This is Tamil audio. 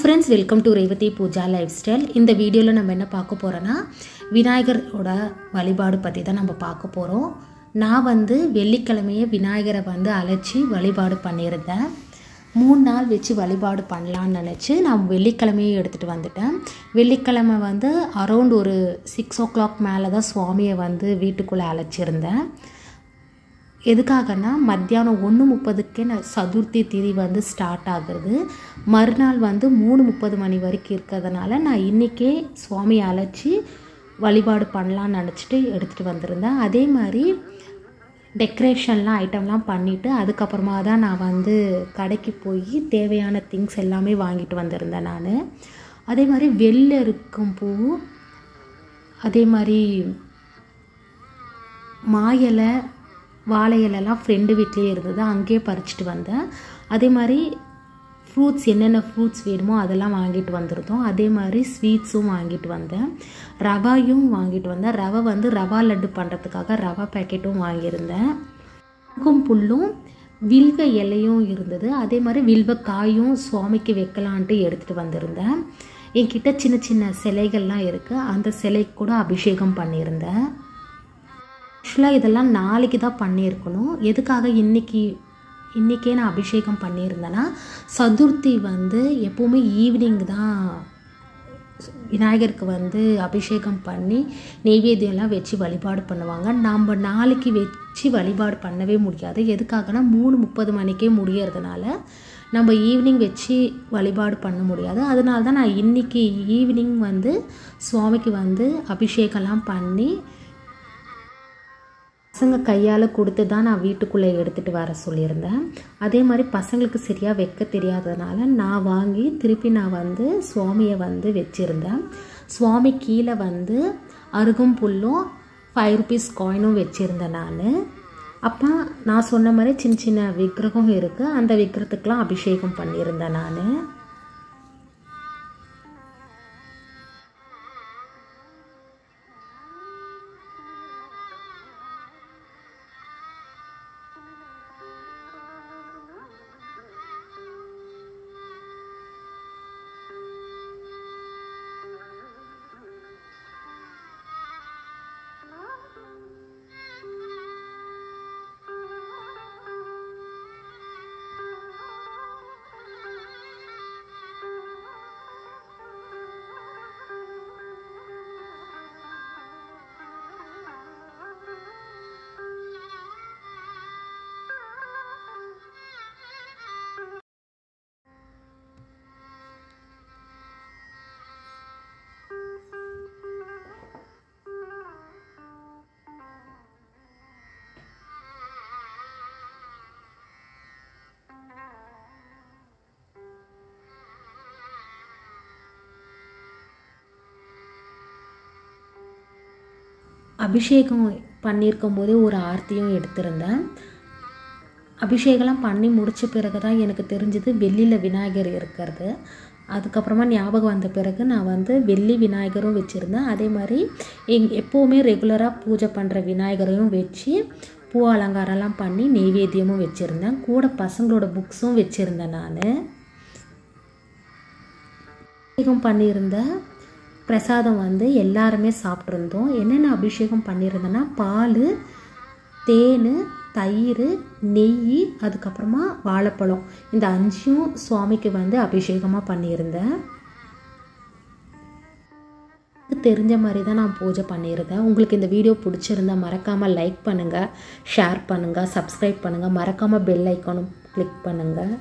Friends, welcome to Revathi Pooja lifestyle. இந்த வீடியோவில் நம்ம என்ன பார்க்க போகிறோன்னா விநாயகரோட வழிபாடு பற்றி தான் நம்ம பார்க்க போகிறோம். நான் வெள்ளிக்கிழமையே விநாயகரை அழைச்சி வழிபாடு பண்ணியிருந்தேன். 3 நாள் வச்சு வழிபாடு பண்ணலான்னு நினச்சி நான் வெள்ளிக்கிழமையே எடுத்துகிட்டு வந்துட்டேன். வெள்ளிக்கிழமை அரௌண்ட் ஒரு 6 o'clock மேலே தான் சுவாமியை வீட்டுக்குள்ளே அழைச்சிருந்தேன். எதுக்காகனா மத்தியானம் 1:30க்கே சதுர்த்தி திதி ஸ்டார்ட் ஆகுறது. மறுநாள் 3:30 மணி வரைக்கும் இருக்கிறதுனால நான் இன்றைக்கே சுவாமியை அழைச்சி வழிபாடு பண்ணலான்னு நினச்சிட்டு எடுத்துகிட்டு வந்திருந்தேன். அதே மாதிரி டெக்கரேஷன்லாம் ஐட்டம்லாம் பண்ணிவிட்டு அதுக்கப்புறமா தான் நான் கடைக்கு போய் தேவையான திங்ஸ் எல்லாமே வாங்கிட்டு வந்திருந்தேன். நான் அதே மாதிரி வெளில இருக்கும் பூ, அதே மாதிரி மாயிலை வாழை இலைலாம் ஃப்ரெண்டு வீட்லேயே இருந்தது, அங்கேயே பறிச்சிட்டு வந்தேன். அதே மாதிரி ஃப்ரூட்ஸ், என்னென்ன ஃப்ரூட்ஸ் வேணுமோ அதெல்லாம் வாங்கிட்டு வந்திருந்தோம். அதே மாதிரி ஸ்வீட்ஸும் வாங்கிட்டு வந்தேன், ரவாயும் வாங்கிட்டு வந்தேன். ரவா லட்டு பண்ணுறதுக்காக ரவா பேக்கெட்டும் வாங்கியிருந்தேன். புல்லும் வில்வ இலையும் இருந்தது. அதே மாதிரி வில்வ காயும் சுவாமிக்கு வைக்கலான்ட்டு எடுத்துகிட்டு வந்திருந்தேன். என்கிட்ட சின்ன சின்ன சிலைகள்லாம் இருக்குது, அந்த சிலைக்கு கூட அபிஷேகம் பண்ணியிருந்தேன். ஆக்சுவலாக இதெல்லாம் நாளைக்கு தான் பண்ணியிருக்கணும். எதுக்காக இன்றைக்கே நான் அபிஷேகம் பண்ணியிருந்தேன்னா, சதுர்த்தி எப்போவுமே ஈவினிங் தான் விநாயகருக்கு அபிஷேகம் பண்ணி நெய்வேத்தியம்லாம் வச்சு வழிபாடு பண்ணுவாங்க. நம்ம நாளைக்கு வச்சு வழிபாடு பண்ணவே முடியாது. எதுக்காகனா 3:30 மணிக்கே முடியறதுனால நம்ம ஈவினிங் வச்சு வழிபாடு பண்ண முடியாது. அதனால தான் நான் இன்றைக்கி ஈவினிங் சுவாமிக்கு அபிஷேகம்லாம் பண்ணி பசங்க கையால் கொடுத்து தான் நான் வீட்டுக்குள்ளே எடுத்துகிட்டு வர சொல்லியிருந்தேன். அதே மாதிரி பசங்களுக்கு சரியாக வைக்க தெரியாததுனால நான் வாங்கி திருப்பி நான் சுவாமியை வச்சுருந்தேன். சுவாமி கீழே அருகும் புல்லும் 5 rupees காயினும் வச்சுருந்தேன். அப்போ நான் சொன்ன மாதிரி சின்ன சின்ன விக்கிரகம் இருக்குது, அந்த விக்கிரகத்துக்கெலாம் அபிஷேகம் பண்ணியிருந்தேன். நான் அபிஷேகம் பண்ணியிருக்கும் போதே ஒரு ஆர்த்தியும் எடுத்திருந்தேன். அபிஷேகம்லாம் பண்ணி முடித்த பிறகு தான் எனக்கு தெரிஞ்சது வெள்ளியில் விநாயகர் இருக்கிறது. அதுக்கப்புறமா ஞாபகம் வந்த பிறகு நான் வெள்ளி விநாயகரும் வச்சுருந்தேன். அதே மாதிரி எப்போவுமே ரெகுலராக பூஜை பண்ணுற விநாயகரையும் வச்சு பூ அலங்காரம்லாம் பண்ணி நெய்வேத்தியமும் வச்சுருந்தேன். கூட பசங்களோட புக்ஸும் வச்சுருந்தேன். நான் அபிஷேகம் பண்ணியிருந்த பிரசாதம் எல்லாருமே சாப்பிட்ருந்தோம். என்னென்ன அபிஷேகம் பண்ணியிருந்தேன்னா, பால், தேன், தயிர், நெய், அதுக்கப்புறமா வாழைப்பழம், இந்த 5ம் சுவாமிக்கு அபிஷேகமாக பண்ணியிருந்தேன். தெரிஞ்ச மாதிரி தான் நான் பூஜை பண்ணியிருந்தேன். உங்களுக்கு இந்த வீடியோ பிடிச்சிருந்தா மறக்காமல் லைக் பண்ணுங்கள், ஷேர் பண்ணுங்கள், சப்ஸ்கிரைப் பண்ணுங்கள், மறக்காமல் பெல் ஐக்கானும் கிளிக் பண்ணுங்கள்.